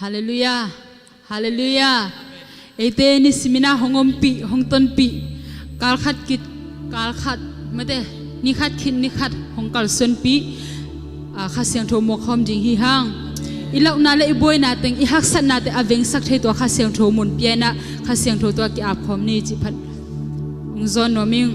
ฮาเลลูยาฮาเลลูยาเอเตนิสมินาหงอมปีหงตนปีกาลขัดกิดกาลขัดไม่ได้นิขัดขินนิขัดหงกาลส่วนปีข้าเสียงโทมคอมจิงฮีฮังอีเหล่านาเลอีบอยนาเต็งอีฮักสันนาเตอเวงสักเทตัวข้าเสียงโทมุนเปียนะข้าเสียงโทตัวกีอาพอมนี่จิพัดองซอนโนมิง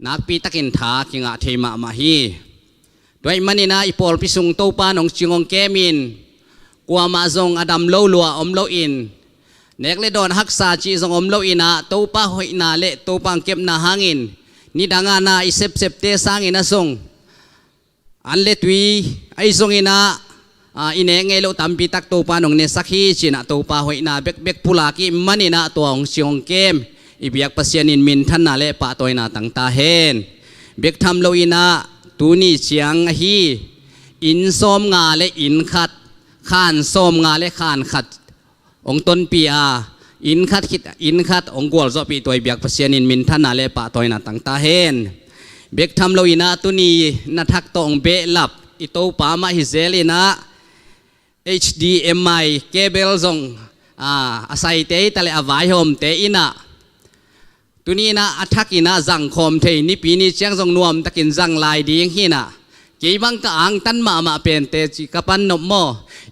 นักปีตะกินถากิงะเทมามาฮีด้วยมันนี่นะอีปอลพิสุงโตปานองจิงองเกมินกัวมาซงอดัมโลลัวอมโลอินเนกเลดอนฮักษาจีซงอมโลอินะโตปาหอยนาเลโตปังเก็บนาหางินนี่ดังานาอิเซปเซปเตสังอินะซงอันเลตุยไอซงอินะอินเองเอโลตัมปีตักโตปานองเนสักฮีจินะโตปาหอยนาเบกเบกปุลากิมันนี่นะตัวองจิงองเกมอีเบียกปัสยานินมินทันนาเลปะตัวอินะตั้งตาเฮนเบกทำโลอินะตูนี่เชียงฮีอินส้มงาและอินขัดข้านส้มงาและข้านขัดองต้นปีอาอินขัดคิดอินขัดองกวลจอปีตัวเบียกเปเซียนินมินท่านนาเลปะตัวน่ะตั้งตาเฮนเบกทำโลอินาตูนี่นัทักตองเบลับอิโตปามาฮิเซลินะ HDMI เคเบิลซงอาศัยเตยตะเลอวายโฮมเตอินะตัวนี้นะอัทักอินะจังคอมเทนี่ปีนี้เชียงทรงนวมตะกินจังลายดีอย่างนี้นะกี่บังกะอังตันมาเป็นเตจิกปันนมโม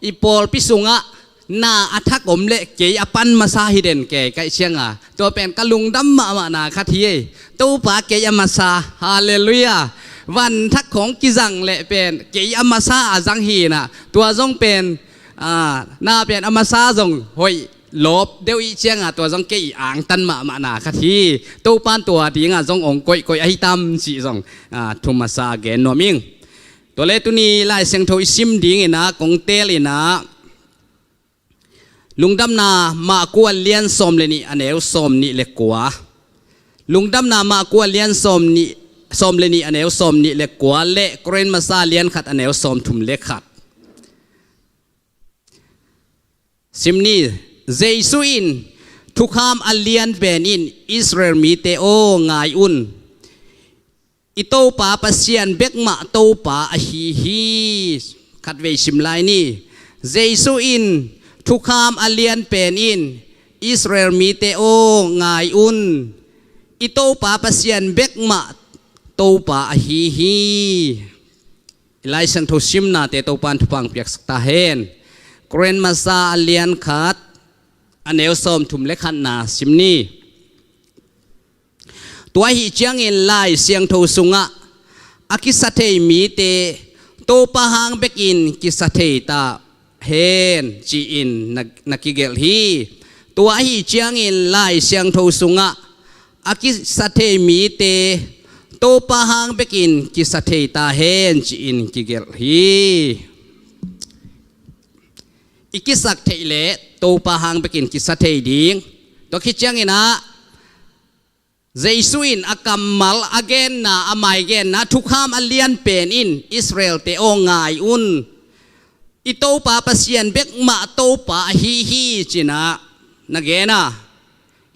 อีปอลพิสุงะนาอัทักอมเละกี่อปันมาซาฮิเดนแก่ไกเชียงอ่ะตัวเป็นกะลุงดัมมานาคาทีตู้ปาเกี่ยมาซาฮาเลลูยาวันทักของกิจังเละเป็นกี่อมาซาจังฮีนะตัวทรงเป็นนาเป็นอมาซาทรงหอยลบเดี๋ยวอีเชียงตัวจงเกี่ยอ่างตันมานาคทีตู้ปานตัวดีงจงองกอยไอตามสิจงทุมาซาเกนโนมิงตัวเล็กตัวนี้ลายเสียงโทยซิมดีนะกงเตลินะลุงดำนามากวนเลียนสมเลยนี่อันเอวสมนี่เล็กกว่าลุงดำนามากวนเลียนสมเลยนี่อันเอวสมนี่เล็กกว่าเละเกรนมาซาเลียนขัดอันเอวสมทุ่มเล็กขัดซิมนี่เจสุอินทุกคำอัลเลียนเป็นอินอิสราเอลมีเตโองายอุนอิโตปาปัสยันเบกมาโตปาอฮีขัดเวชิมไลนี่เจสุอินทุกคำอัลเลียนเป็นอินอิสราเอลมีเตโองายอุนอิโตปาปัสยันเบกมาโตปาอฮีไลสังทุชิมนาเตโตปันทุปังเปียกสตาเฮนเกรนมาซาอัลเลียนขัดอันเอวสมทุ่มเล็กขันนาซิมนี่ตัวหิเจียงอินไลเสียงโทสุงะอากิสเทมีเตโตปะหังเบกินกิสเทตาเฮนจีอินนักกิเกลฮีตัวหิเจียงอินไลเสียงโทสุงะอากิสเทมีเตโตปะหังเบกินกิสเทตาเฮนจีอินกิเกลฮีอิกิสักเทเลโตปะหังเบกินกิสเทดิงตัวหิเจียงอินะเจสุอินอากัมมัลอเกนนะอามายเกนนะทุกคำอัลเลียนเป็นอินอิสราเอลเตโองายอุนอิโตปาปัสยันเบกมาโตปาฮีจินะนักเกนะ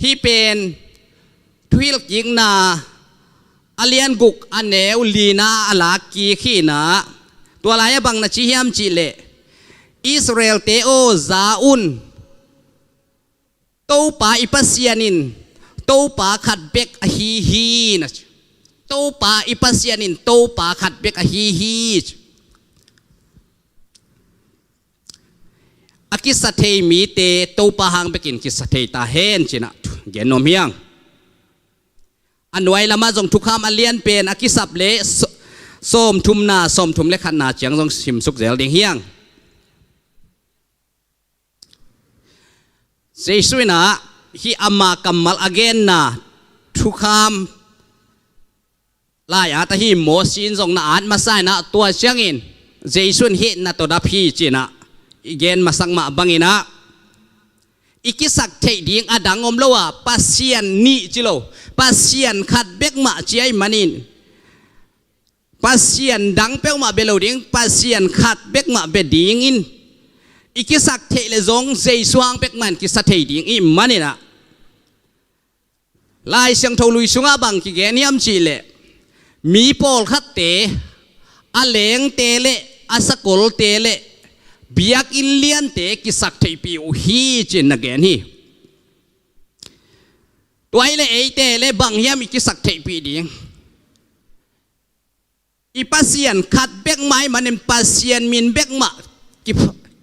ฮีเป็นทวิลกิงนะอัลเลียนกุกอันเนวลีนาอลากีขีนะตัวลายบังนะชิฮิมจิเลอิสราเอลเตโอซาอุนโตปาอิปัสยันินโตปาขัดเบกฮีนะโตปาอิปัสยานินโตปาขัดเบกฮีอากิสเทมีเตโตปาหังเบกินกิสเทตาเฮนจินะเกนโนเมียงอันไว้ละมาจงทุกคำอันเลียนเป็นอากิสับเลส้มทุมนาส้มทุมเล็กขันนาเจียงจงชิมสุกเซลเดียงเฮียงเจสุยนะฮีอามากัมมัลอเกนนะทุกคำลายอาตฮีโมซินส่งนาอันมาใส่นะตัวเชียงอินเจสุนฮีนะตัวดับฮีจีนะอีเกนมาสังมาบังอินะอีกิสักเทดิงอดังอมโลวะปัสยันนี่จิโลปัสยันขัดเบกมาเจียมันินปัสยันดังเปกมาเบลดิงปัสยันขัดเบกมาเบดิงอินอีกิสักเทเลซงเจสวางเบกมันกิสักเทดิงอิมันนี่นะลายเสียงทลุยสุงาบังกิเกนิยมจีเลมีปอลขัดเตอเลงเตเลอสกุลเตเลเบียกอินเลียนเตกิสักเทปีอุฮีจินนักเกนี่ตัวไอเลเอเตเลบังเฮียมกิสักเทปีดิงอีปัสยันขัดเบกไม้มันเป็นปัสยันมินเบกมา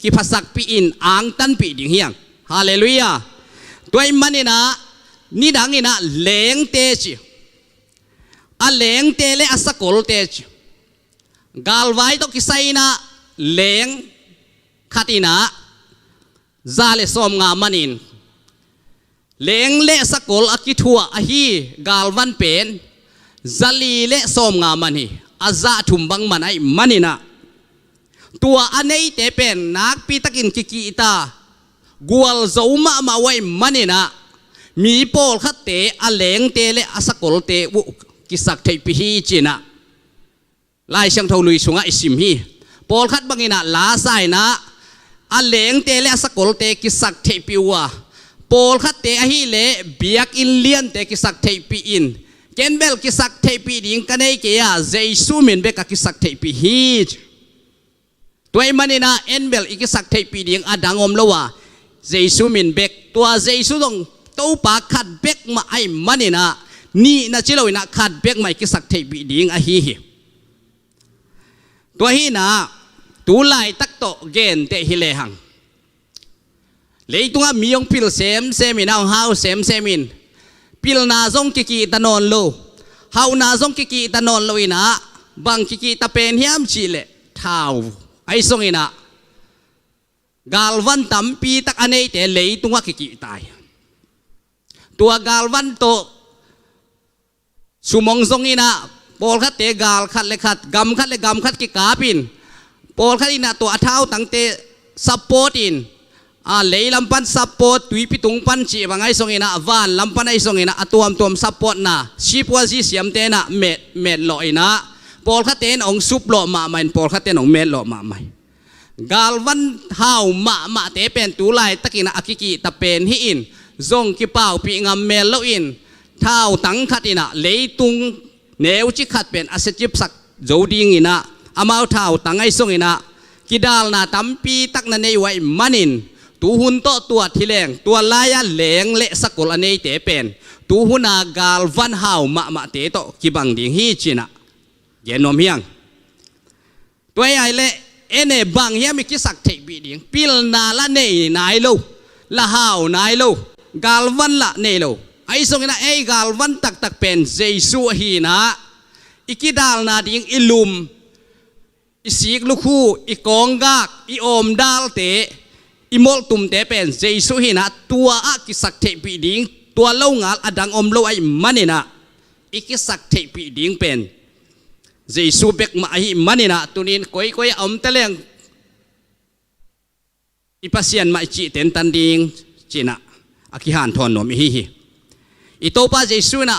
กิภาษาปีอินอ่างตันปีดิงเฮียงฮาเลลูยาตัวไอมันนี่นะนี่ดังนี่นะเลงเตจิ a leng te le asakol te galwai to kisai na leng khatina zale som nga manin leng le sakol akithua ahi galwan pen zali le som nga mani aza thumbang manai manina tua anei te pen nak pi takin kiki ita gual zoma ma wai manina mi pol khat te a leng te le asakol te bu kisak thei pi hi china lai sang thau lui sunga isim hi pol khat bangina la sai na a leng te le asakol te kisak thei pi wa pol khat te a hi le biak in lian te kisak thei pi in kenbel kisak thei pi ding kanei ke ya jesu min be ka kisak thei pi hi toy manina enbel ikisak thei pi ding adangom lowa jesu min bek tua jesu dong to pa khat bek ma ai manina ni na chiloina khat bek mai kisak thei pi ding a hi hi tua hi na tu lai tak to gen te hi le hang leitunga miyong pil sem semin hau sem semin pil na zong kiki tanon lo hau na zong kiki tanon lo ina bang kiki ta pen hiam chile thau ai song ina galwan tampi tak anei te leitunga kiki tai tua galwan to sumong zong ina pol khat te gal khat le khat gam khat ki kapin pol khat ina to athau tang te support in a lei lampan support tui pitung pan chi bangai song ina van lampan ai song ina atuam tuam support na sipwa ji siam te na met lo ina pol khat ten ong sup lo ma main pol khat ten ong met lo ma mai galwan hau ma te pen tu lai takina akiki ta pen hi in zong ki pau pi ngam mel lo in thau tang khat ina leitung neu chi khat pen asechip sak joding ina amau thau tangai song ina kidal na tampi tak na nei wai manin tu hun to tua thileng tua laya leng le sakol anei te pen tu huna galwan hau ma te to kibang ding hi china genom hiang toy ai le ene bang hiam ki sak thei bi ding pil na la nei nai lo la hau nai lo galwan la nei lo ai song ina ei galwan tak pen jesu hi na ikidal na ding ilum isik lukhu ikongak i om dal te imol tum te pen jesu hi na tua a ki sak thei bi ding tua lo ngal adang om lo ai manina ikisak thei bi ding pen jesu bek ma hi manina tunin koi om teleng ipasian mai chi ten tan ding china akihan thon nom hi itopa jesu na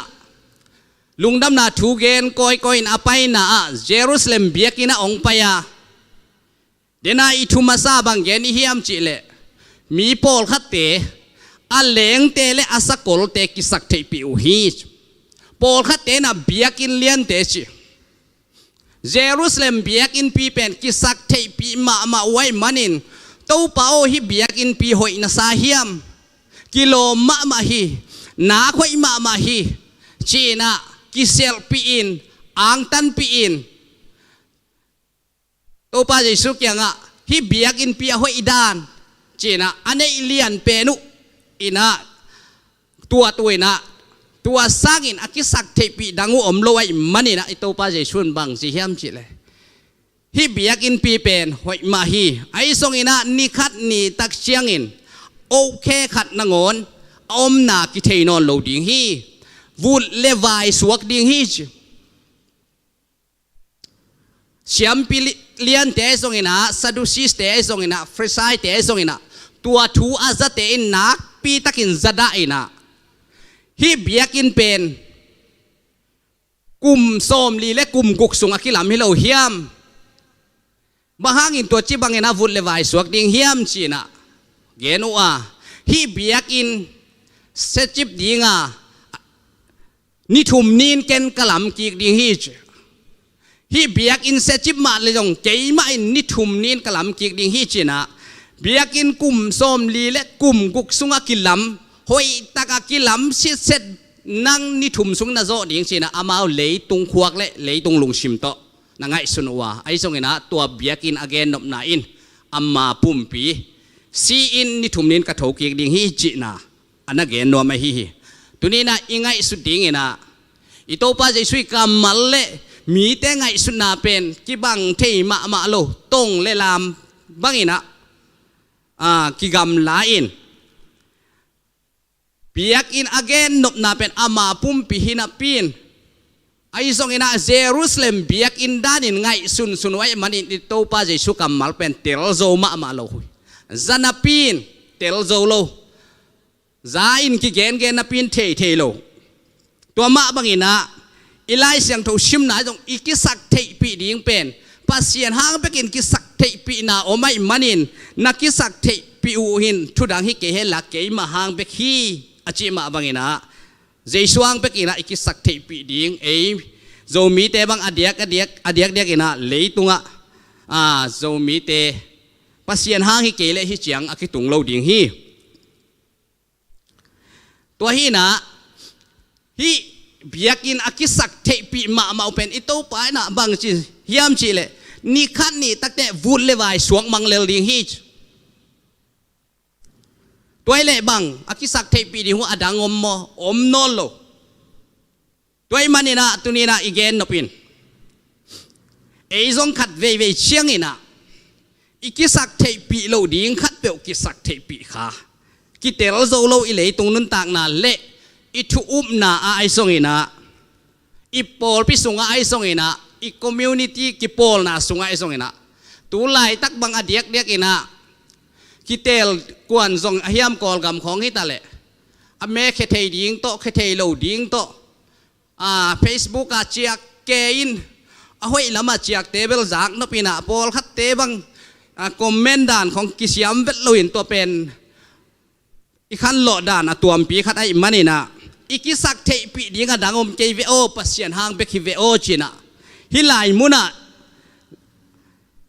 lungdam na thu gen koi in apai na a jerusalem biakina ong paya dena ithuma sa bang gen hiam chi le mi pol khatte a leng te le asakol te kisak thei pi u hi pol khatte na biakin lian te chi Jerusalem biak in pi pen kisak thei pi ma wai manin to pao hi biak in pi hoi na sa hiam kilo ma hi na khoi ma hi china kisel pi in ang tan pi in to pa jesu kyanga hi biak in pi hoi dan china ane lian penu ina tuina tua sangin akisak thei pi dangu om loi manina ito pa jesun bang si hiam chi le hi biak in pi pen hoi ma hi ai song ina ni khat ni tak chiangin okay khat nangon om na ki thei non lo ding hi vul le vai suak ding hi siam pi lian te song ina sadusis te song ina frisai te song ina tua thu azate in nak pi takin zada ina hi biakin pen kum som li le kum guk sung akilam hilo hiam bahangin to chi bangena vut le vai suak ding hiam china genu a hi biakin sechip dinga ni thum nin ken kalam ki ding hi biakin sechip ma le jong keima in ni thum nin kalam ki ding hi china biakin kum som li le kum guk sung akilam hoi taka kilam set nang ni thum sung na zo ding china amao leitung khuak le leitung lungsim to na ngai sunwa ai song ina tua biakin again nop na in amma pumpi si in ni thum nin ka thoki ding hi china ana gen no ma hi tunina ingai su ding ina ito pa jay sui kamal le mi te ngai sunna pen ki bang thei ma lo tong le lam bangina ki gam la in piak in again nop na pen ama pum pi hinapin ai song ina Jerusalem biak in danin ngai sun wai manin ito pa jay su kamal pen tel zo ma lo hui zanapin tel zo lo za in ki gen na pin thei lo tua ma bangina ilai siang tho sim na jong ikisak thei pi ding pen pasien hang bekin kisak thei pi na omai manin na kisak thei pi u hin thudang hi ke hela ke ma hang bek hi achi ma bangina jesuang bekina ikisak thei pi ding ei zo mi te bang adiak ina leitunga zo mi te pasien hang hi ke le hi chiang akitung lo ding hi tua hi na hi biakin akisak thei pi ma pen ito pa na bang chi hiam chi le ni khat ni takte vut le vai suang mang lel ding hi toy le bang akisak thei pi ding hu adang om nol lo toy manina tunina igen nopin ei zong khat ve chiang ina ikisak thei pi lo ding khat pe kisak thei pi kha ki tel zo lo i le tung nun tak na le i thu na ai song ina i pol pi sunga ai song ina i community ki pol na sunga ai song ina tu lai tak bang adiak ina ki tel kwan zong hiam kol gam khong hi ta le a me khe thei ding to khe thei lo ding to Facebook a chiak ke in a hoi lama chiak table zak no pina pol khat te bang comment dan khong kisiam vet lo in to pen i khan lo dan a tuam pi khat ai manina ikisak thei pi dinga dangom KVO pasien hang bek VO china hilai muna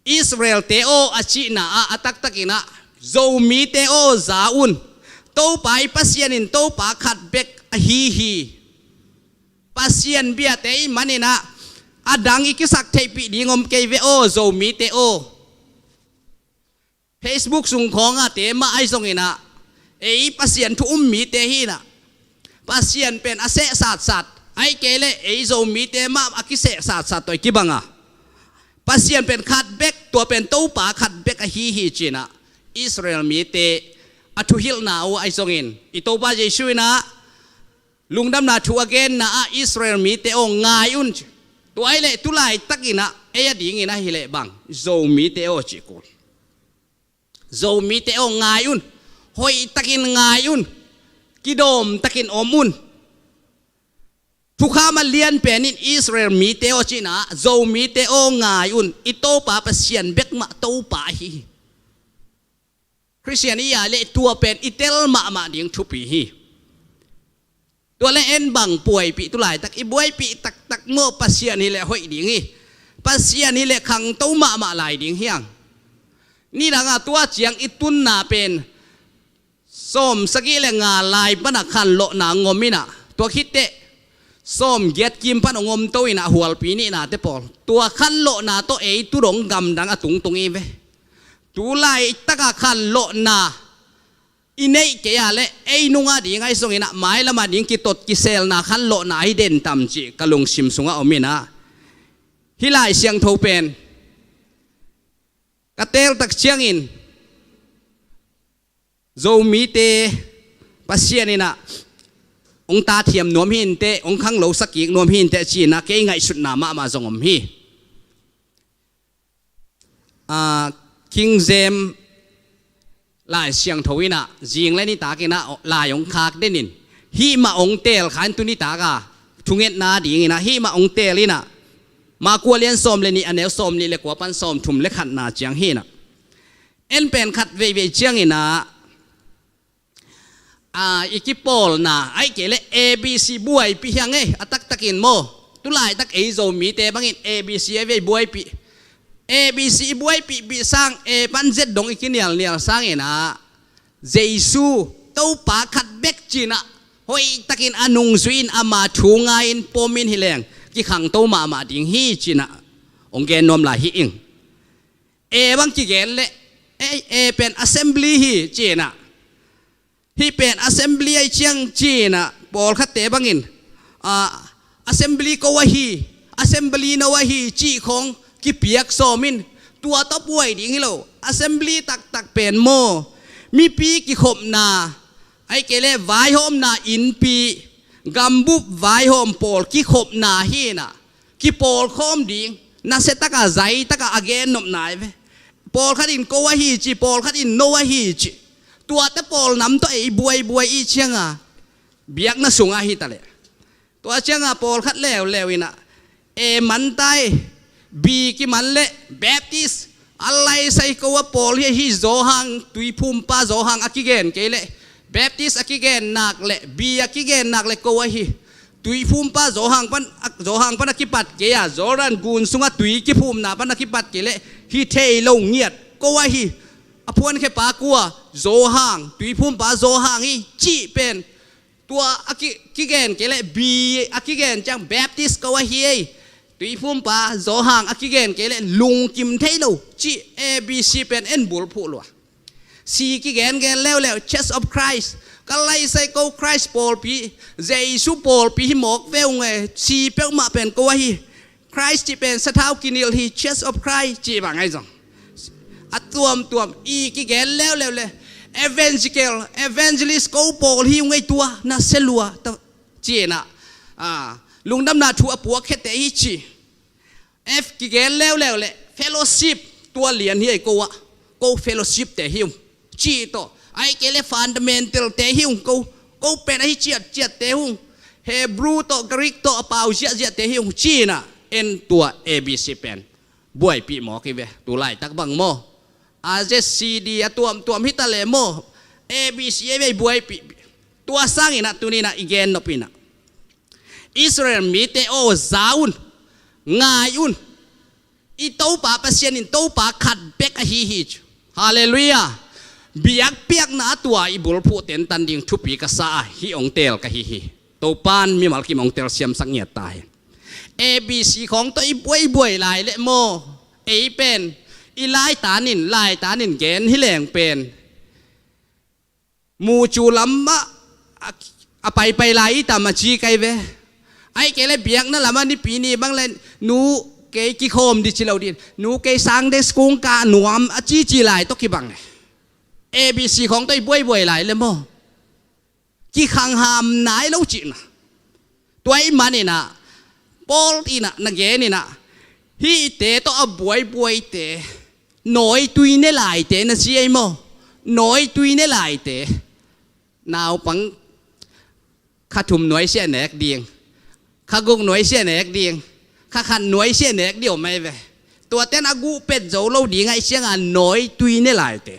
Israel teo achina atak takina zo mi teo zaun to pai pasien in to pa khat bek hi pasien bia te manina adang ikisak thei pi dingom KVO zo mi teo Facebook sung khonga te ma ai songina ei pasien thu mi te hi na pasien pen ase sat ai kele ei zo mi te ma akise sat toy kibanga pasien pen khat bek to pen to pa khat bek a hi china Israel mi te athu hil na o ai songin ito pa jesu na lungdam na thu again na Israel mi te o ngai un to ai le tu lai takina e ding ina hi le bang zo mi te o chi ko zo mi te o ngai un hoi takin ngai un kidom takin omun thukha ma lian penin Israel mi te o china zo mi te o ngai un ito pa pasien bek ma to pa hi Christian iya le tua pen itel ma ding thupi hi tua le en bang puai pi tu lai tak i buai pi tak mo pasien hi le hoi ding hi pasien hi le khang to ma lai ding hiang ni danga tua chiang itun na pen som sagi le nga lai pana khan lo na ngomina to khitte som get kim pan ngom to ina hual pi ni na te pol tua khan lo na to ei tu rong gam dang atung i ve tu lai taka khan lo na inei ke ya le ei nunga di ngai song ina mai lama ding ki tot ki sel na khan lo na hi den tam chi kalung sim sunga omina hilai siang tho pen katel tak chiang in zo mi te pasien ina ong ta thiam nom hin te ong khang lo sakik nom hin te chi na ke ngai sut na ma zongom hi King James lai siang thowina jing le ni ta ke na la yong khak denin hi ma ong tel khan tu ni ta ga thunget na ding ina hi ma ong tel ina ma kwa lian som le ni anel som ni le kwa pan som thum le khat na chiang hi na en pen khat ve chiang ina ikipol na ai kele ABC buai pi hyang e atak takin mo tulai tak ei zo mi te bangin ABC ve buai pi ABC buai pi sang e pan z dong ikinial nial sang ina Jesu to pa khat bek china hoi takin anung suin ama thunga in pomin hileng ki khang to ma ding hi china onggen nom la hi ing e bang ki gen le e pen assembly hi china hi pen assembly ai chiang china pol khat te bangin assembly ko wahi assembly na wahi chi khong ki piak so min tua to puai ding hilo assembly tak pen mo mi pi ki khop na ai kele vai hom na in pi gambup vai hom pol ki khop na hi na ki pol khom ding na se taka zai taka again nom nai ve pol khat in ko wahi chi pol khat in no wahi chi tua te pol nam to ei buai i chianga biak na sunga hi tale tua chianga pol khat lew ina e man tai bi ki man le baptist alai sai ko wa pol hi zo hang tui phum pa zo hang akigen ke le baptist akigen nak le bi akigen nak le ko wa hi tui phum pa zo hang pan akipat ke ya zoran gun sunga tui ki phum na pan akipat ke le hi thei lo ngiat ko wa hi apuan ke pa kwa zo hang tui phum pa zo hang hi chi pen tua akigen ke le bi akigen chang baptist ko wa hi tui phum pa zo hang akigen ke le lung kim thei lo chi abc pen en bul phu lo si ki gen lew church of Christ kalai sai ko Christ Paul pi Jesus Paul pi mok veu nge si pe ma pen ko hi Christ ti pen sathau kinil hi church of Christ chi ba ngai jong atuam i ki gen lew le evangelist ko Paul hi ngai tua na selua ta chi na lungdam na thu apua khete hi chi f ki gen lew le fellowship tua lian hi ko fellowship te hi chi to ai kele fundamental te hi ko pen hi chiat te hung Hebrew to Greek to pau sia te hi chi na en tua abc pen buai pi mo ki ve tu lai tak bang mo a je cd tuam hitale mo abc ve buai pi tua sang ina tunina igen no pina Israel mi te o zaun ngayun i to pa pasien in to pa khat bek a hi hallelujah biak piak na tua i bul phu ten tan ding thupi ka sa hi ong tel ka hi to pan mi mal ki mong tel siam sang ngia tai abc khong to i buai lai le mo e pen i lai tanin gen hi leng pen mu chu lamma a pai lai ta ma chi kai ve ai kele biak na lama ni pi ni bang len nu ke ki khom di chilau din nu ke sang de skung ka nuam a chi lai to ki bang abcของตัวบุยหลายเลยมั้งกี่ขังหามไหนเล่าจีน่ะตัวไอ้มันนี่นะปอลที่น่ะนักเกนี่นะฮีเตตัวบุยเตน้อยตุยเนี่ยหลายเตนะสิไอ้มั้งน้อยตุยเนี่ยหลายเตนาวปังข้าทุ่มน้อยเสียแหนกเดียงข้ากุกน้อยเสียแหนกเดียงข้าขันน้อยเสียแหนกเดียวไม่เว้ตัวเต้นอากูเป็ดโจเล่าดีไงเสียงอ่ะน้อยตุยเนี่ยหลายเต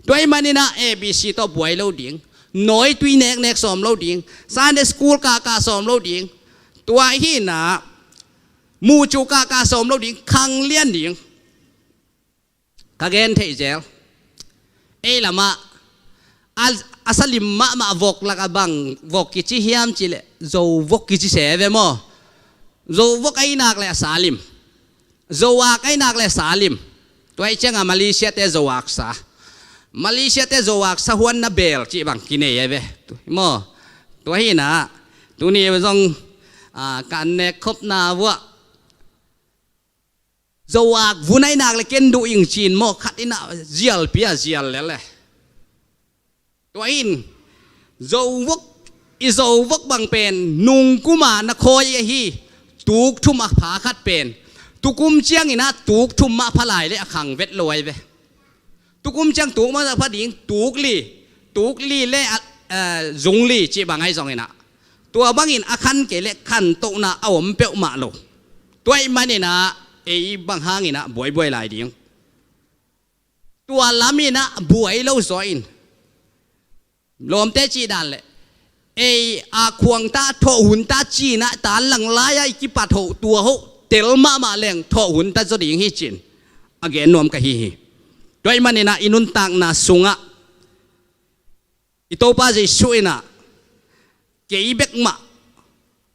ตัวมันนี่นะabcตัวบวยเราดิ่งน้อยตุยเน็กสอมเราดิ่งซันเดย์สคูลกาสอมเราดิ่งตัวที่นะมูจูกาสอมเราดิ่งคังเลี้ยนดิ่งกาเกนเทเจลละมาอาศัลิมมาวกละกบังวกกิจิฮิมจิเลโจวกกิจิเสเวโมโจวกไอ้นักเลยสาลิมโจวากไอ้นักเลยสาลิมตัวไอ้เจ้ามาเลเซียเตโจวากซามาเลเซียเตโจวากสะฮวนนาเบลจีบังกินเอเวโมตัวฮีนะตัวนี้มันต้องการเนคบนาวะโจวากวุ้นไอ้นักเลยเกนดูอิงจีนโมขัดอินะเจียลเปียเจียลเลยตัวอินโจวกบังเป็นนุงกุมานะคอยฮีตุกทุ่มผาขัดเป็นตุกุมเจียงอินะตุกทุ่มพลายเลยขังเวทลอยเวตุกุมจังตุกมาจากพอดีตุกลีเล่จงลีจีบางไงสองนะตัวบางอินอาคันเกล็ขันโตนะเอาผมเปียวมาโลตัวไอ้มันนี่นะไอ้บางห้างนี่นะบวยหลายดิ่งตัวลามีนะบวยเล่าซอยลมเตจีดันเลยไอ้อาควงตาทอหุ่นตาจีนะตาหลังลายไอ้กิปัดโหตัวเขาเตลมาแรงทอหุ่นตาจะดิ่งฮิจินอเกนนวมกะฮิด้วยมันนี่นะอินุนตังนะสุงะอิโตปาจิสุยนะเกย์เบกมา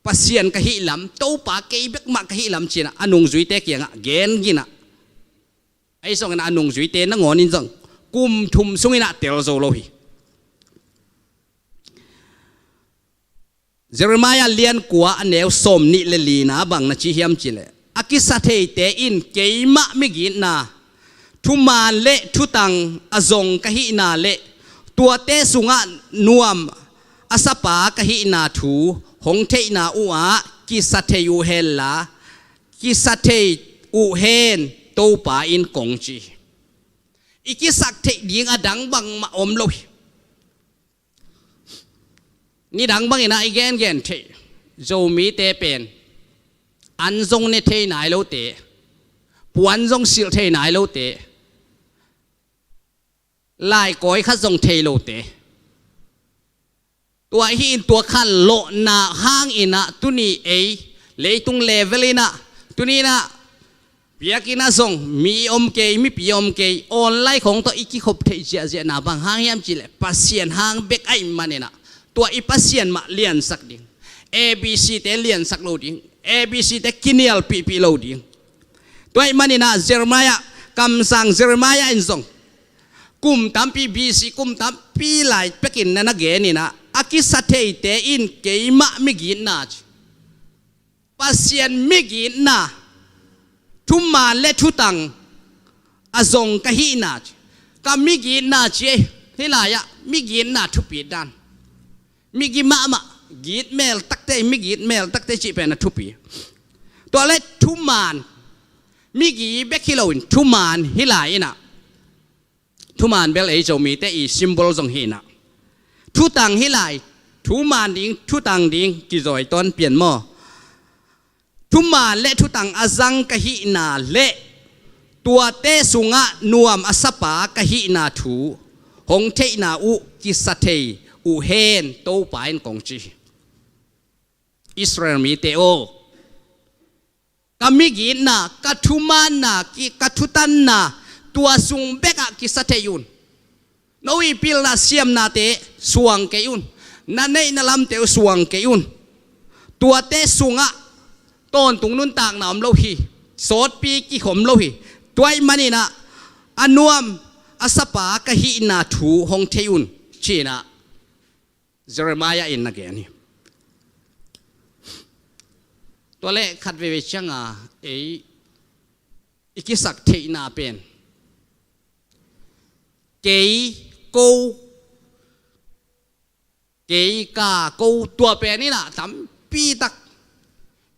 ปัสยันกะฮิลำโตปาเกย์เบกมากะฮิลำจีนะอนุงจุยเตกียงะเกนกินะไอ้สองนะอนุงจุยเตนะงอนินจังกุมทุมสุงนะเตลโซโลฮิ เยเรมียาเลียนกัวอันเนวสมนิเลลีนาบังนาชิฮิมจิเลอากิสัตเทเตอินเกยมะมิกินาทุมาเลทุตังอจงกะฮินาเลตัวเตสุงะนวมอาสปากะฮินาทูหงเทนาอุอากิสัตเทยูเฮลลากิสัตเทอุเฮนโตปาอินกงจีอีกิสักเทดิงอดังบังมาอมลอยนี่ดังบังอินะอีแกนแกนเทโจมีเตเป็นอันทรงเนเทนายโลเตปวนทรงสิลเทนายโลเตลายก้อยข้าทรงเทโลเตตัวหินตัวขันโลนาห้างอินะตุนีเอเลยตุงเลเวลินะตุนีนะเปียกินะทรงมีอมเกยมีปีอมเกยออนไลน์ของตัวอีกิขบเทเจเจนาบางห้างยามจิเลปัสเซียนห้างเบกไอมันเนี่ยนะตัวอีปัสเซียนมาเลียนสักดิ่ง ABC เตเลียนสักโลดิ่ง ABC เตกินียลปีโลดิ่งตัวอีมันเนี่ยนะเจอร์มายากำสั่งเจอร์มายาอินทรงกุมตั้มปี BC กุมตั้มปีไหลเปกินนั่นเกนี่นะอากิสัตเทเตอินเกยมะมิกินนาปัสเซียนมิกินนาทุมาเลทุตังอจงกะฮินาก็มิกินนาเจฮิลายะมิกินนาทุปีดันมิกิมะมะกีดเมลตักเตมิกิดเมลตักเตจิเป็นทุปีตัวเล็ทุมานมิกิเบคิโลนทุมานฮิลายนะทุมานเบลเอโจมีแต่อีซิมโบลจงฮินะทุตังฮิลายทุมานดิ้งทุตังดิ้งกิจอยตอนเปลี่ยนหม้อทุมาเลทุตังอาจังกะฮินาเลตัวเตสุงะนวมอสปากะฮินาทูหงเทนาอุกิสเทอุเฮนโตปายนกงจีอิสราเอลมีเตโอกามิกินนากัทุมานากิกัทุตันนาตัวสุงเบกะกิสเทยุนโนอีพิลนาเซียมนาเตสวงเกยุนนั่นเองนลำเตสวงเกยุนตัวเตสุงะต้นตุงนุนต่างนามโลหิโสดปีกิขมโลหิตัวไอ้มันนี่นะอันนวมอาสปากะฮินาทูหงเทยุนชีนะเจเรมียาอินนักเกนี่ตัวเล็กขัดเวชังอ่ะอีกิสักเทนาเป็นเกยโกเกยกาโกตัวเป็นนี่นะทำปีตัก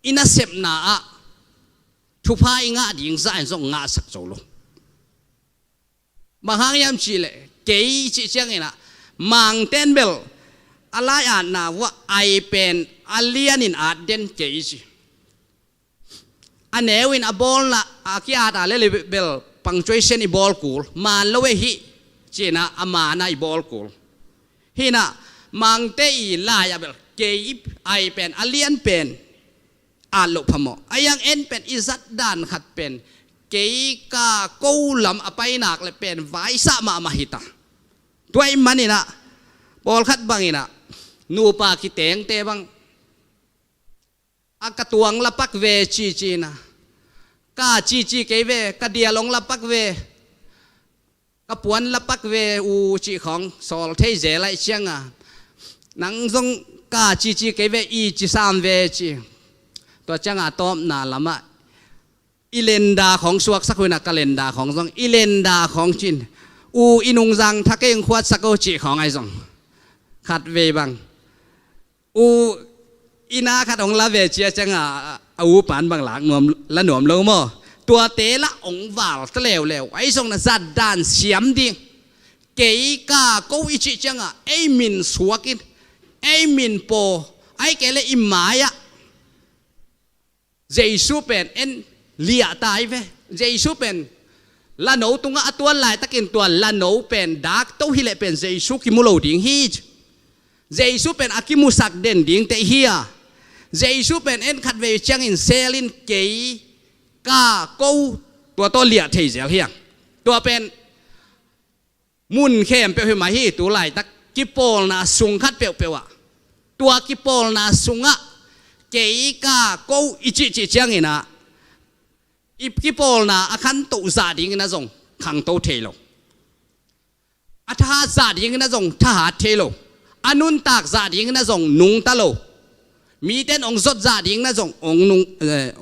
อินาเซปนาอะทุพายงาดิ่งใจส่งงาสักโจโลบางครั้งยามชีเลเกยชิเชียงเองนะมังเทนเบลอะไรอ่านนะว่าไอเป็นอเลียนินอาเดนเกยชิอันเนวินอบอลนะอาคิอาตาเลเบลพังจุยเชนอีบอลคูลมาเลเวฮิจีนะอามานาอีบอลคูลฮินะมังเตอีลายาเบลเกยไอเป็นอเลียนเป็นอาลุพมอไอยังเอ็นเป็นอิสัดดานขัดเป็นเกยกากูลำอไปนักเลยเป็นไวสะมามาหิตาตัวไอ้มันนี่นะบอลขัดบังนี่นะนูปาคิเตงเตบังอากตวงละปักเวจีนะกาจีเกเวกาเดียลงละปักเวกปวนละปักเวอูจีของสอลเทเจไลเชียงอ่ะนังซงกาจีเกเวอีจีสามเวจีตัวจังอาตอมนาละมะอิเลนดาของสวกสักคนนักกาเลนดาของซงอิเลนดาของจินอูอินุงซังทักเองขวดสักโอจีของไอซงขัดเวบังอูอินาขัดองละเวเจียจังอาอูปานบางหลังนวมละหนวมลงมอตัวเตละองวาลตะเลวไอซงน่ะจัดดานเสียมดิเกยกาโกอิจิจังไอมินสวกินไอมินโปไอเกเลอิมายะเจสุเป็นเอ็นเลียตายเวเจสุเป็นละโนตุงะตัวลายตะกินตัวละโนเป็นดักโตฮิเลเป็นเจสุกิมุโลดิงฮีเจสุเป็นอากิมุสักเด่นดิงเตฮียเจสุเป็นเอ็นขัดเวจังอินเซลินเกยกาโกตัวโตเลียเทเจลเฮียตัวเป็นมุนเข้มเปียวมาฮีตัวลายตะกิโปลนาสุงขัดเปียวอะตัวกิโปลนาสุงะเกยกาโกอิจิจิจังอินะอีกิโปลนาอาคันตุซาดิงนะจงขังโตเทโลอาทาซาดิงนะจงทหารเทโลอานุนตากซาดิงนะจงนุงตะโล มีเต้นองสดจ่าดิ้งนะจงองนุง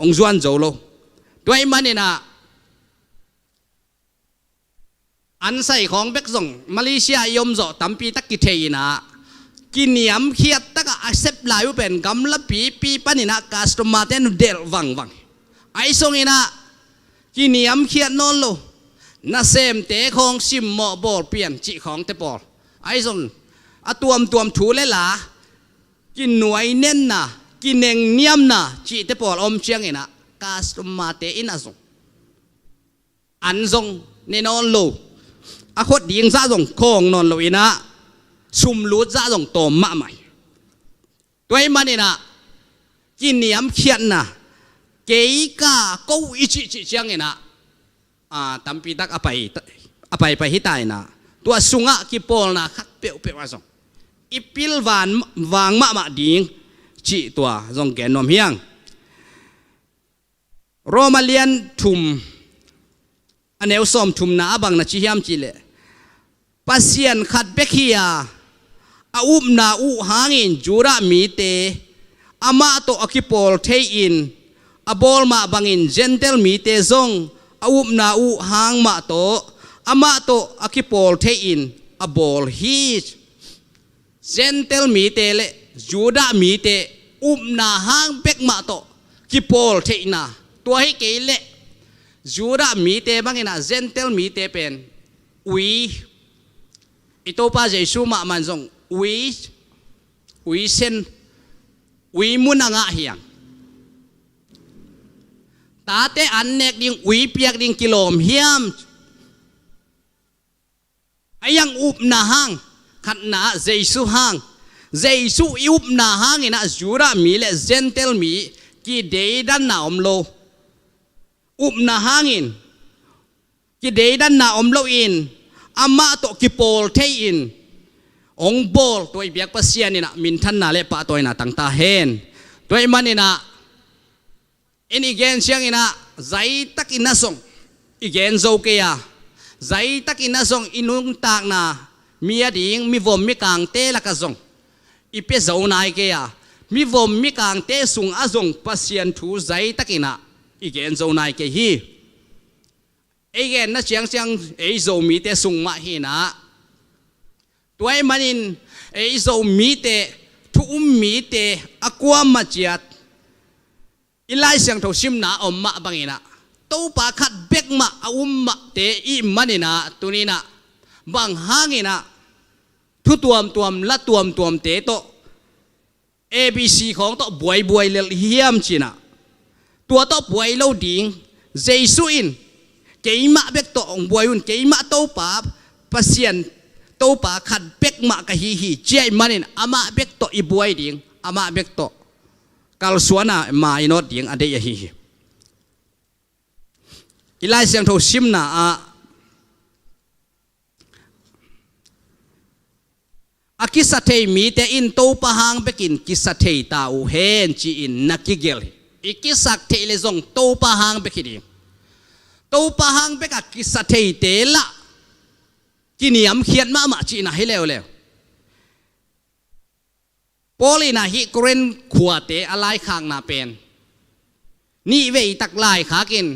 องจวนโจโลด้วยมันนี่นะอันใส่ของเบกส่งมาเลเซียยมโจตั้มปีตักกิเทยนะกินยำเขียดตักอาเซปลายเป็นกำลับปีปันนี่นะคัสตอมาเต้นเดลวังไอส่งนี่นะกินยำเขียดนอนโลน่าเซมเตะของซิมหมอบอลเปลี่ยนจีของเตะบอลไอส่งตัวมถูเลยล่ะกินหน่วยเน้นนะกินเองเนียมนะจีเตะบอลอมเชียงนี่นะคัสตอมาเตอินะส่งอันส่งในนอนโลอาคตดิ้งซาส่งโค้งนอนโลอีนะซุ่มรูดซาส่งตัวมาใหม่ตัวมันนี่นะกินเนียมเขียนนะเก๋กากูอิจิเชียงนี่นะตั้มปีตักอภัยไปฮิตายนะตัวสุงะกิปอลนะคัดเปียวส่งอีพิลวานวางมาดิ้งจีตัวส่งแกนนมเฮียงโรมาเลียนทุมอันเอวสมทุมนาบังนะชิฮามจีเลปัสเซียนขัดเบคียอาอุมนาอุหางอินจูระมีเตอามาโตอคิปอลเทอินอาบอลมาบังอินเจนเทลมีเตซงอาอุมนาอุหางมาโตอามาโตอคิปอลเทอินอาบอลฮีเจนเทลมีเตเลจูระมีเตอุมนาหางเบกมาโตคิปอลเทอินาตัวให้เกเลจูระมีเตบังอินะเจนเทลมีเตเป็นวีอิโตปาเจสูมามันซงวีเซนวีมุนงะเฮียงตาเตอันเนกดิงวีเปียกดิงกิโลมเฮียมไอยังอุบนาหางขัดนาเจสูหางเจสูอุบนาหางอินะจูระมีเลเจนเทลมีกีเดดันนาอมโลอุบนาหางอินกีเดดันนาอมโลอินอามาโตกิปอลเทอินองบอลตัวเบียกปัสเซียนี่นะมินทันนาเลปะตัวน่ะตั้งตาเฮนตัวมันนี่นะอินอีเกนเชียงนี่นะใจตักอินาส่งอีเกนโจเกียใจตักอินาส่งอินุงตากนะมีอดีงมีวมมีกางเตละกะส่งอีเปโจนายเกียมีวมมีกางเตสุงอาส่งปัสเซียนทูใจตักอินะอีเกนโจนายเกียฮีไอเกนนะเชียงไอโจมีเตสุงมาฮีนะตัวมันอินไอโจมีเตทุมมีเตอความาจีดอิไลเสียงทชิมนาอมมาบังอินะตัวปากขัดเบกมาอุมมาเตอีมันอินะตัวนี้นะบางหางอินะทุตัวมละตัวมเตโต ABC ของโตบวยเลเฮียมจีนะตัวโตบวยเล่าดิ่งเจสุอินเกี่ยมาเบกโตองบวยอุนเกี่ยมาตัวปาปัสเซียนตัวปาขัดเบกมากะฮีเจ้ามันอินอามาเบกโตอีบวยดิ่งอามาเบกโตกัลสวนามาอินอดดิ่งอเดียฮีอิไลเสียงโทชิมนาอากิสเทมีแต่อินโตปะหางเบกินกิสเทตาอูเฮนจีอินนักกิเกลอีกิสักเทเลซงโตปะหางเบกิดิโตปะหางเบกกิสเทเตละกินิยมเขียนมาจีนะให้เร็วปอลีนะฮิกรนขวเตอะไรข้างนาเป็นนี่เวตักลายขากิน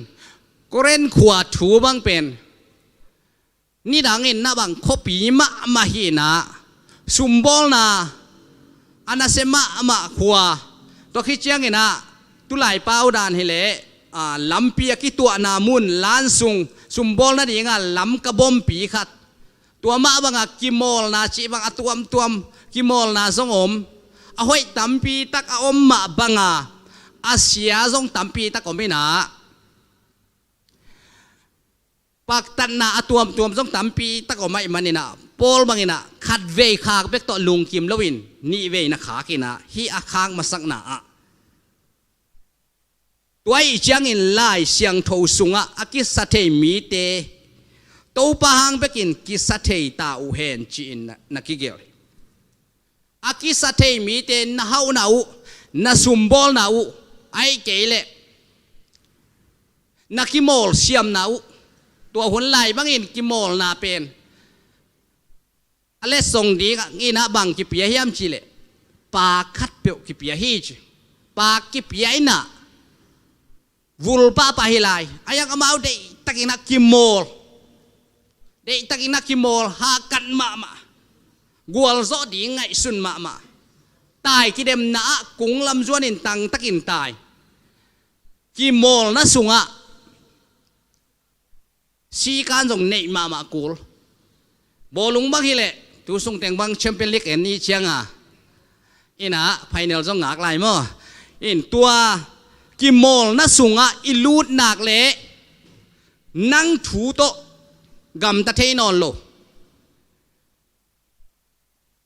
กรนขวถูบังเป็นนี่ดังเงินนะบังคบีมาฮีนะซุมบอลนะอันนั้นเสมาขวตัวขี้เจียงเงินนะตุลายเป้าดานให้เละลำเปียกิตัวนามุนล้านซุมบอลนั่นเองลำกระบอมปีขัดตัวมาบังกิมอลนะจีบังตัวกิมอลนะสงอมเอาไว้ตั้มปีตักอมมาบังอาเซียสงตั้มปีตักอมไม่นาปักตันนาตัวสงตั้มปีตักอมไม่มันนี่นะปอลบังนี่นะขัดเวยขากเบกต่อลุงกิมลวินนี่เวนะขากินะฮีอาคางมาสักหนาตัวไอ้เจียงอินไล่เสียงโทสุงอากิสเทมีเตตัวปะหางเบกินกิสเทตาอูเฮนจีนนักกิเกลอากิสเทมีเตนะฮาวนาอูนะซุมบอลนาอูไอเกลนักกิมอลเสียมนาอูตัวหุ่นไหลบังอินกิมอลนาเป็นอะไรส่งดีกันนี่นะบังกิเปียเฮียมจีเลปาคัดเปียวกิเปียฮีจ ปากกิบยัยน่ะวุลป้าปะฮิลายอายังเอาเดตักินักกิมอลเดตักินักกิมอลหากันมากัวลโซดีไงสุนมาตายกิเดมน่ะกุงลำจวนินตังตักินตายกิมอลน่ะสุงะสีการส่งเนยมากูลบอลลุงบังฮิเลตัวส่งแต่งบังแชมเปี้ยนลีกเอ็นนี่เชียงอินะไฟแนลส่งหนักไหลมั้งอินตัวกิมอลน่ะสุงะอิลูดหนักเละนั่งถูโตกำตะเทนอนโล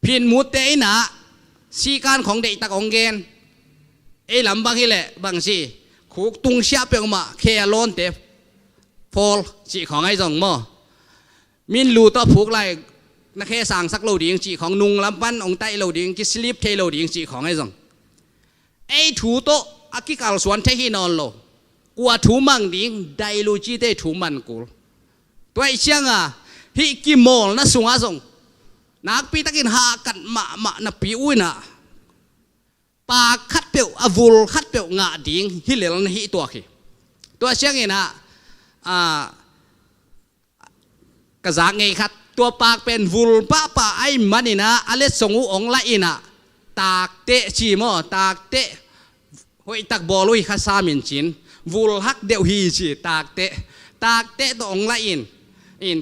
พินมุดเตนะสีการของเด็กตะกองเกนลำบังฮิเลบังสีขุกตุงเชียเปียงมาเคลอนเตฟอลจีของไอ้ส่งมั้งมินลูต่อผูกไหลนักแค่สั่งสักโลดิ่งจีของนุงลำปั้นองไตโลดิ่งกิสลิปเทโลดิ่งจีของไอ้ส่งถูโตอากิกาลสวนเทหินอนโลกัวถูมังดิ่งไดลูจีเตถูมันกูตัวไอ้เชียงฮิกิโมลน่ะสุงอาส่งนักปีตะกินหากันมานับปีอุ้ยน่ะปากคัดเปียวอวูลคัดเปียวงาดิ่งฮิเลลนฮิตัวขี้ตัวเชียงเองนะกระจางไงครับตัวปากเป็นวูลป้าป่าไอ้มันนี่นะอเลสงอุองละอินะตากเตะชีมอตากเตะหอยตักบอลุยข้าซามินจินวูลฮักเดียวฮีชีตากเตะตัวองละอิน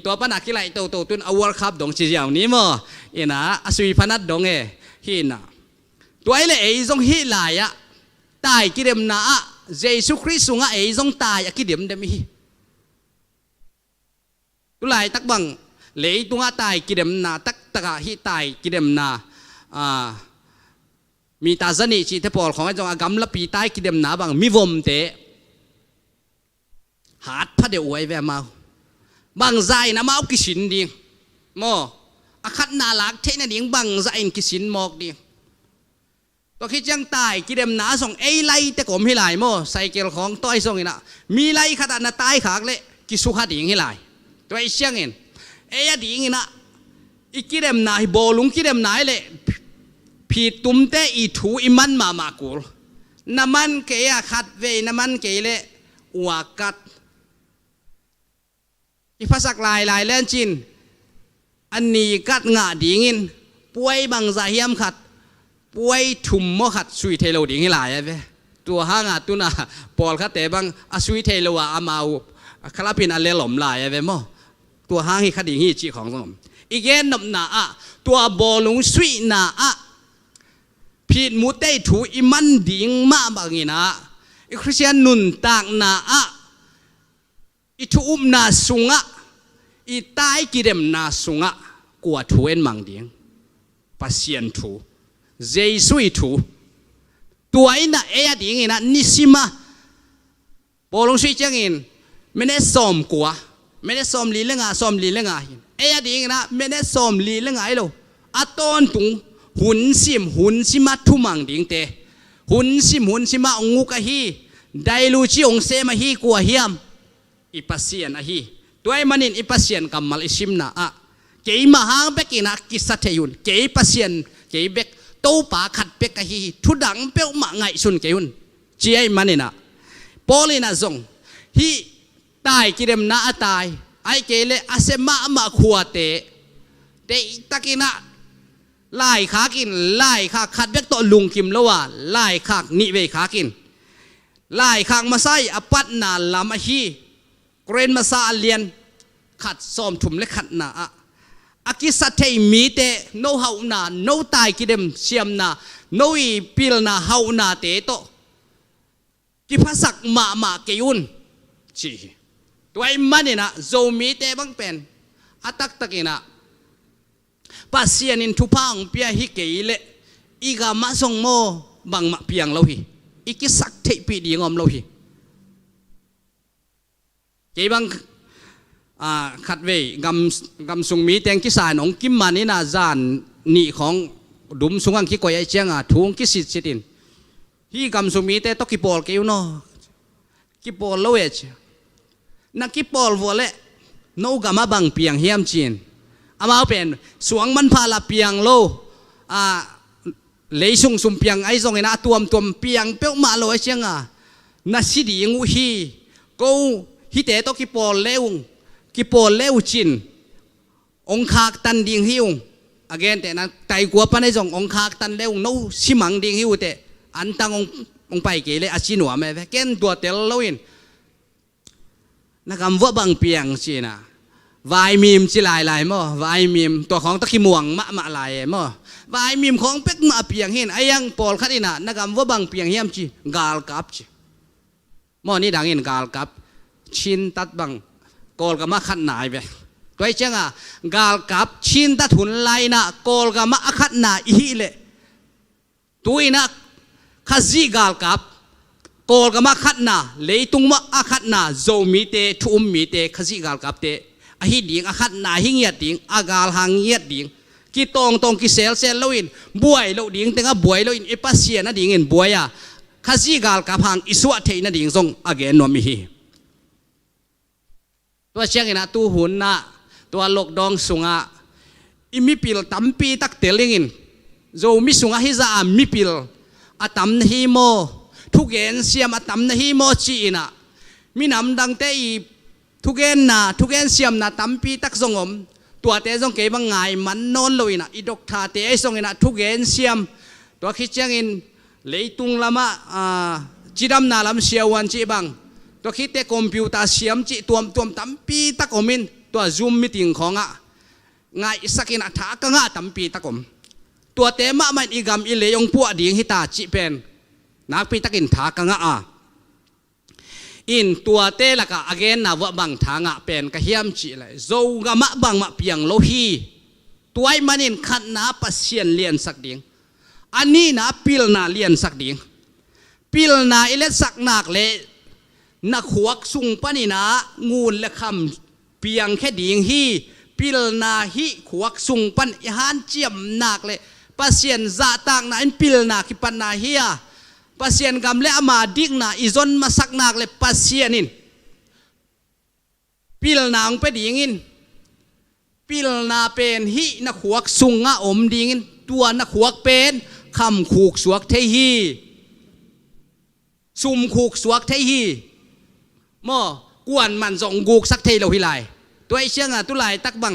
ตัวปนักกี่ไรตัวตุนอวอร์คับดงชีเจียวนี้มออินะอสุยพนัดดงฮีนะตัวไอ้เลยจงฮีลายะตายกิเดมนะเยซูคริสต์สุงะจงตายกิเดมเดมิฮีตุลายตักบังเลยตุงอาตายกิเดมนาตักตะกะฮิตายกิเดมนามีตาจันีชีเทปอลของไอ้จงอากำละปีตายกิเดมนาบังมีวมเตะหาดพระเดียวไว้แวมาบังใจนะมาเอากิสินดีมออาคัดนาลักเทนดิ่งบังใจกิสินมอกดีตัวคิดยังตายกิเดมนาส่งไล่แต่กลมให้หลายมอใส่เกลของต้อยส่งอีน่ะมีไล่ขนาดน่ะตายขากเลยกิสุขาดิ่งให้หลายตัวไอ้เชียงเองดิ่งนะอีกิเดมนาฮิโบลุงกิเดมนาเลยผีตุ้มเตอีถูอิมันมากูลน้ำมันเกยขัดเวน้ำมันเกยเลยอวกัดอีภาษาลายเล่นจินอันนี้กัดงาดิ่งินป่วยบางใจเฮียมขัดป่วยถุมมขัดสุยเทโลดิ่งให้หลายเว้ตัวห้างตุน่ะปอลขัดแต่บางสุยเทโลอามาคลาปินอันเล่หล่มลายเว้มอตัวห้างให้ขัดดิ่งให้จีของสมอีกแง่นำหนาตัวบอลงสุยหนาผิดมุดได้ถูอิมันดิ่งมาบางงี้นะคริสเตียนนุนตากหนาอีทุมนาสุงะอีตายกิเดมนาสุงะกว่าถูเอ็นมังดิ่งปัสยันถูเจสุยถูตัวไอ้น่ะดิ่งนะนิสิมาบอลงสุยจังอินไม่ได้ซ้อมกว่าไม่ได้ซ้อมลีเรื่องซ้อมลีเรื่องดิ่งนะไม่ได้ซ้อมลีเรื่องหรอกตอนตุงหุ่นซิมาทุมังดิ่งเตหุ่นซิมาองุกะฮีได้ลูจิองเซมาฮีกว่าเฮียมอีปัสยันฮีตัวไอ้มันอิปัสยันกัมมัลอิชิมนะเกี่ยมาหางเบกินะกิสัตเทยุนเกี่ยปัสยันเกี่ยเบกโตป่าขัดเบกะฮีทุดังเปียวมาไงสุนเกี่ยุนเจียมันนี่นะปอลินะซงฮีตายกิเดมนาตายไอ้เกลอาเซมาขวเตตะกินะไล่ขากินไล่ขาขัดเบกโตลุงกิมแล้วว่าไล่ขานิเวขากินไล่ขางมาใส่อปัดนาลามาฮีเกรนมาซาเลียนขัดซ้อมถุมและขัดนาอากิสัตเทมีเตโนเฮานาโนตายกิเดมเชียมนาโนอีพิลนาเฮานาเตโตกิภาษามาเกยุนจีตัวไอ้มันเนี่ยนะโจมีเตบังเป็นตักกินะปัสยานินทุพังเปียฮิเกยเลอีกามาส่งโมบังมาเปียงเราฮีอีกิสักเทปีดีงอมเราฮีเกี่ยบังขัดเวกำสุงมีแตงกิสานองกิมมานี่นาจานนี่ของดุมสุงังกิกอยไอเจียงทุ่งกิสิตสินฮีกำสุงมีเตตกิปอลเกี่ยวโนกิปอลโลเอชนักกิปอลวัวเล่โนกามาบังเปียงเฮียมจีนอามาเป็นสวงมันพาลาเปียงโล lấy sung sum piang ai zong ina tuam piang pe ma lo chenga na si di ngu hi ko hi te to ki pol leu chin ong khak tan ding hiung again te na tai kwa pa nai zong ong khak tan leu no simang ding hiu te an tang ong pai ke le achinwa me ve ken tua tel loin na kam wa bang piang china vai mim chi lai mo vai mimตัวของตะขี้ม่วงมะลายmo vai mimของเป็กมาเปียงเห็นไอ้ยังปอลคัดอินะนักำว่าบางเปียงเฮียมจีกาลกับจีมอนี่ดังเห็นกาลกับชินตัดบางกอลกับมาขัดหนายไปตัวเจ้างกาลกับชินตัดหุ่นไลนะกอลกับมาขัดหนาอีเล่ตัวอินะข้าซีกาลกับกอลกับมาขัดหนาเลยตุงมาขัดหนาโจมีเตทุ่มมีเตข้าซีกาลกับเตอหิดิงอาขัดหนาหิงเงียดดิงอากาลหางเงียดดิงกีตองกีเซลโลอินบวยโลดิงแต่ก็บวยโลอินเอปัสเซียนะดิงอินบวยอะข้าซีกาลกับหางอิสวะเทนะดิงทรงอเกนนอมิฮีตัวเชียงนะตัวหุ่นนะตัวลกดองสุงะอิมิปิลตัมปีตักเตลิงอินโจมิสุงะฮิซามิปิลอะตัมนฮีโมทุกเกนเซียมอะตัมนฮีโมจีนะมินำดังเตอีทุกเกนเสียมนะตั้มปีตักส่งอมตัวเตะส่งเก็บง่ายมันนอนเลยนะอีดอกทาเตะส่งนะทุกเกนเสียมตัวคิดจังอินเลยตุงละมะจีดำนาลำเสียวันจีบังตัวคิดเตะคอมพิวเตอร์เสียมจีตัวตั้มปีตักอมินตัวซูมมิติงของง่ายสักินทักง่าตั้มปีตักอมตัวเตะมะมันอีกำอีเลยองพวกดิ่งฮิตาจีเป็นนักปีตักินทักง่าอินตัวเตละกะอเกนนะว่าบางทางะเป็นกะเฮียมจีเลยโจกะมะบางมะเปียงโลฮีตัวไอ้มันอินขัดนาปัสเซียนเลียนสักดิ่งอันนี้นะปิลนาเลียนสักดิ่งปิลนาอิเลสักนักเลยนักขวักสุงปนินะงูและคำเปียงแค่ดิ่งฮีปิลนาฮีขวักสุงปันอิหานเจียมนักเลยปัสเซียนจะต่างนะอินปิลนาคิปันนาเฮียpasien gamle ama digna izon masak nak le pasienin pil nang pe dingin pil na pen hi na khuak sunga om dingin tua na khuak pen kham khuk suak the hi sum khuk suak the hi mo kwan man zong guk sak the lo hi laiตัวไอ้เชียงอ่ะตุลายตักบัง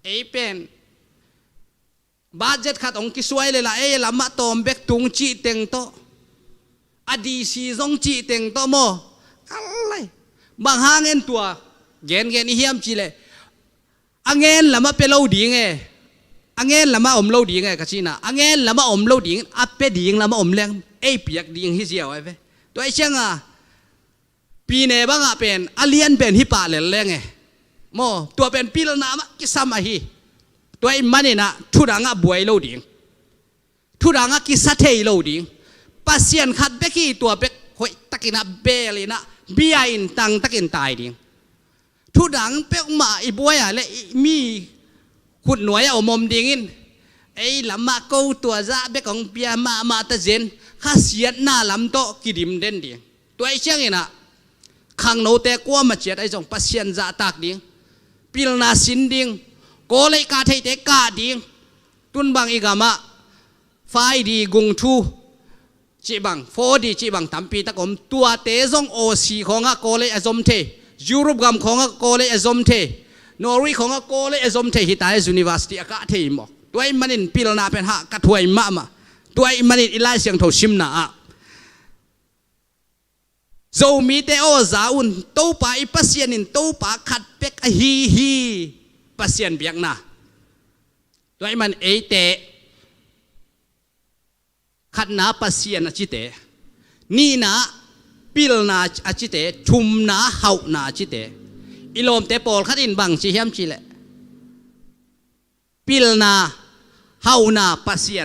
ไอ้เป็นbudgetขัดองกิสวยเลยล่ะไอ้ละมะตอมเบกตุงจีเต็งโตอดีซีซงจีเต็งโตโมอะไรบางห้างเงินตัวเงินเฮียมจีเลยอังเงินละมาเปโลดีไงอังเงินละมาอมโลดีไงกัชินะอังเงินละมาอมโลดีอัปเปดีงละมาอมแรงเอเปียกดีงฮิเซียวไอ้เว้ตัวไอ้เชียงอ่ะปีเนบ้างอ่ะเป็นอเลียนเป็นฮิปาเลนแรงไงโมตัวเป็นปีละนามกิสามาฮีตัวไอ้มันนี่นะทุรังอ่ะบวยโลดีงทุรังอ่ะกิสัตเทโลดีงปัสเซียนขัดเบกี้ตัวเบกหอยตะกินนะเบลีนะเบียอินตังตะกินตายดิทุดังเปกมาอีบวยอ่ะและมีขุดหน่วยเอามอมดิงินไอ้ลำมากูตัวซาเบกของเปียมาตะเจนข้าเสียหน้าลำโตกิดิมเด่นดิตัวไอ้เชียงนี่นะขังโนเตกัวมาเจียดไอ้จงปัสเซียนจะตากดิปิลนาสินดิงโกเลยกาไทยเตกาดิงตุนบางอีกามาไฟดีกุงทูจีบังโฟดีจีบังตั้มปีตะกมตัวเตซงโอซีของอะโกเลอซอมเทยุโรปกำของอะโกเลอซอมเทนอร์วีของอะโกเลอซอมเทฮิตาเอยูนิเวอร์ซิตี้อะกะเทมอกตัวไอ้มันอินปิลนาเป็นหะกะถวยมาตัวไอ้มันอินอิไลเสียงโถชิมนาอะโจมีเตโอซาอุนโตปาอิปัสเซียนินโตปาขัดเป็กฮีปัสเซียนเบียกนาตัวไอ้มันเอเตขัดนาปัสเซียนอจิเตนี่นะปิลนาอจิเตชุมนาเฮานาอจิเตอิโลมเตปอลขัดอินบังชิเฮมชิเลปิลนาเฮานาปัสเซีย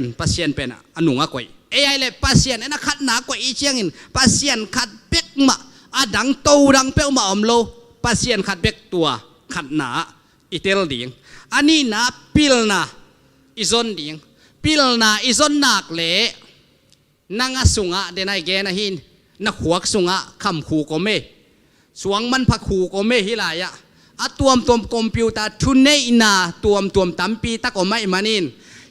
นเป็นอนุงะกวยเอ้ยเลยปัสเซียนนะขัดนากวยอีเชียงอินปัสเซียนขัดเป็กมาอดังโตดังเปวมาอมโลปัสเซียนขัดเป็กตัวขัดนาอิเตลดิงอันนี้นะปิลนาอิซอนดิงปิลนาอิซอนนักเล่นังสุงะเดนายแกนะฮินนักขวักสุงะคำขู่ก็ไม่สวงมันพักขู่ก็ไม่ฮิลายะอัตวมคอมพิวเตอร์ทุนเนอินาตวมตั้มปีตะก็ไม่มานิน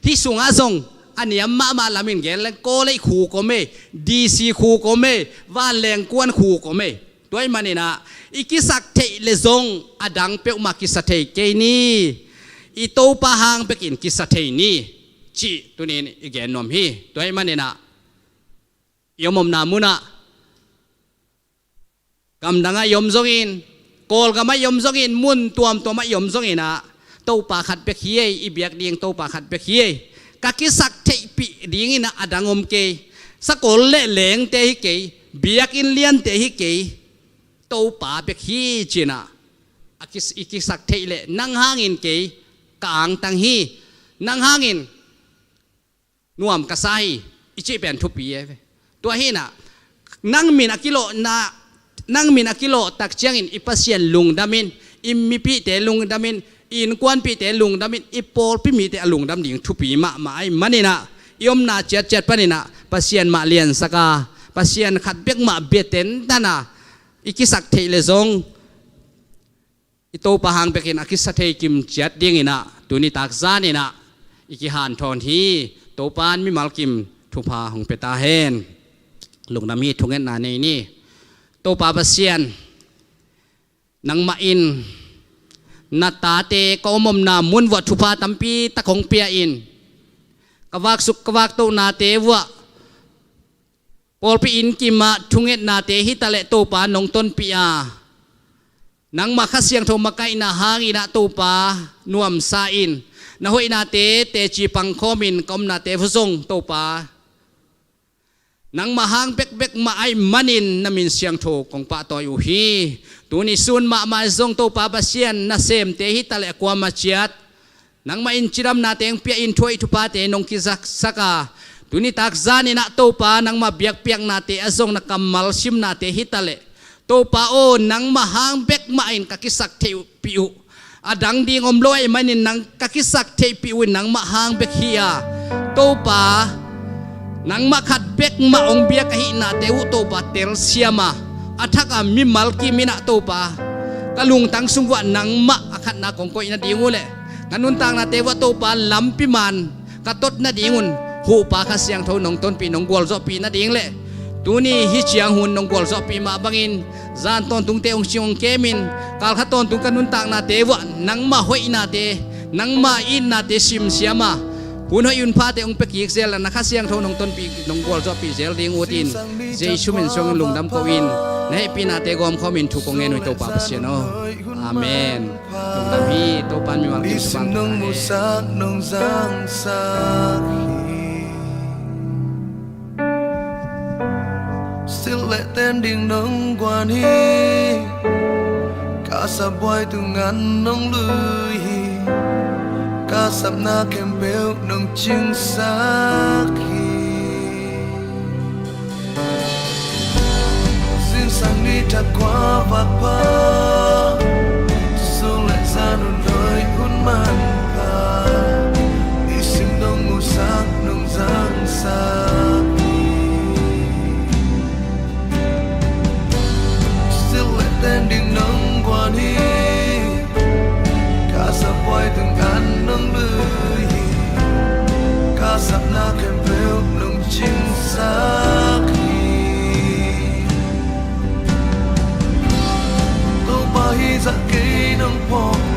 ฮิสุงะทรง อันเนี้ยมาลามินเกลโกเลยขู่ก็ไม่ดีซีขู่ก็ไม่ว่าแรงกวนขู่ก็ไม่ด้วยมันนี่นะอีกิสักเทเลซงอดังเปียวมากิสักเทเกนี่อีโตปะหางเปกินกิสักเทนี่จีตัวนี้อีแกนนมฮีด้วยมันนี่นะยมนามุนะกำดังยมซงอินโกลก็ไม่ยมซงอินมุนตัวไม่ยมซงอินนะโตปะขัดเปขี้อีเบียกเดียงโตปะขัดเปขี้กักิสักเทปีดิ้งนะอดังอมเกยสกอลเล่เหลงเตหิเกยเบียกินเลียนเตหิเกยโตป่าเบกฮีจีน่ะอีกิสักเทเลนังหางอินเกยกางตังฮีนังหางอินนวมกระไซอิจิเป็นทุปีตัวฮีน่ะนังมินอกิโลนะนังมินอกิโลตักเชียงอินอิปัสเซียนลุงดามินอิมมิปีเตลุงดามินอินกวนปีเตลุงดามินอิปอลพิมีเตลุงดามดิ่งทุปีมาไอมันนี่นะยมนาเจ็ดปะนี่นะปัสเซียนมาเลียนสกาปัสเซียนขัดเบียกมาเบียเต็นท่านะอีกิสักเทเลซงอีโตปะหางเปกินอากิสักเทกิมเจ็ดดิ่งอินะตัวนี้ตักซานี่นะอีกิหันทอนที่โตปานมิมัลกิมทุพาของเปตาเฮนลุงดามีทุงเงินนาในนี่โตปาปัสเซียนนังมาอินนาตาเตก็อมนามุนวัตถุพาตัมปีตะคงเปียอินกวักสุกกวักโตนาเตวะปอลปีอินกิมาทุงเอ็ดนาเตฮิตะเลโตปานงต้นปีอานังมาคัสเสียงโทมาไกนาหางอินาโตปานวมซาอินนาหอยนาเตเตจีปังคอมินกอมนาเตฟซงโตปานังมาหางเบกมาไอมันินนามินเสียงโทของปะตออยู่ฮีตัวนี้ซุนมาซงโตปาบาเซียนนาเซมเตฮิตะเลกวามาเชียดนังมาอินจิรำนาเตงเปียอินถวยทุปาเตนงกิซักสักาตัวนี้ตักซานินาโตปานังมาเบียกเปียกนาเตอซงนักมัลชิมนาเตฮิตะเลโตปาโอนังมาหางเบกมาอินกักิสักเทปิวอดังดีงอมลอยมันินนังกักิสักเทปิวนังมาหางเบกเฮียโตปานังมาขัดเบกมาองเบียกหินาเตวุโตปาเตลเซียมาอัฐกามิมัลกิมินาโตปากะลุงตังสุงวะนังมาอขัดนาของโกอินาดีงูเลกันนุนตังนาเตวะโตปาลัมปิมันกะตดนาดีงุนหูปาคาเสียงเท่านงต้นปีนงกวลซอปีนาดีงเลตัวนี้ฮิเชียงหุ่นนงกวลซอปีมาบังอินจานตอนตุงเตองชิงเกมินกาลขัดตอนตุงกันนุนตังนาเตวะนังมาหอยนาเตนังมาอินนาเตชิมเสียมาหุ่นหอยุนพาเตองเปกิกเซลนักเสียงเท่านงต้นปีนงกวลซอปีเซลดีงอุตินเจชุมินซงลุงดำโกวินในปีนาเตกอมเขามินถูกกงเงินไว้ตัวปาเสียโนอาเมนลุงดำพี่ตัวปันมีวันกินสุบังStill let them ding nong quan hi cả sập boy tu ngắn nong lười cả sập na kem bèo nong chinh sắc hi xin sang đi thật qua vạc pa so let ra nụ nơi hôn man pa đi sim nong ngu sắc nong giang sắc tên đừng nâng qua đi cả sắp quay từng ăn nâng lưới cả sắp na kèm theo nâng chính xác tô ba hi dạ kê nâng phong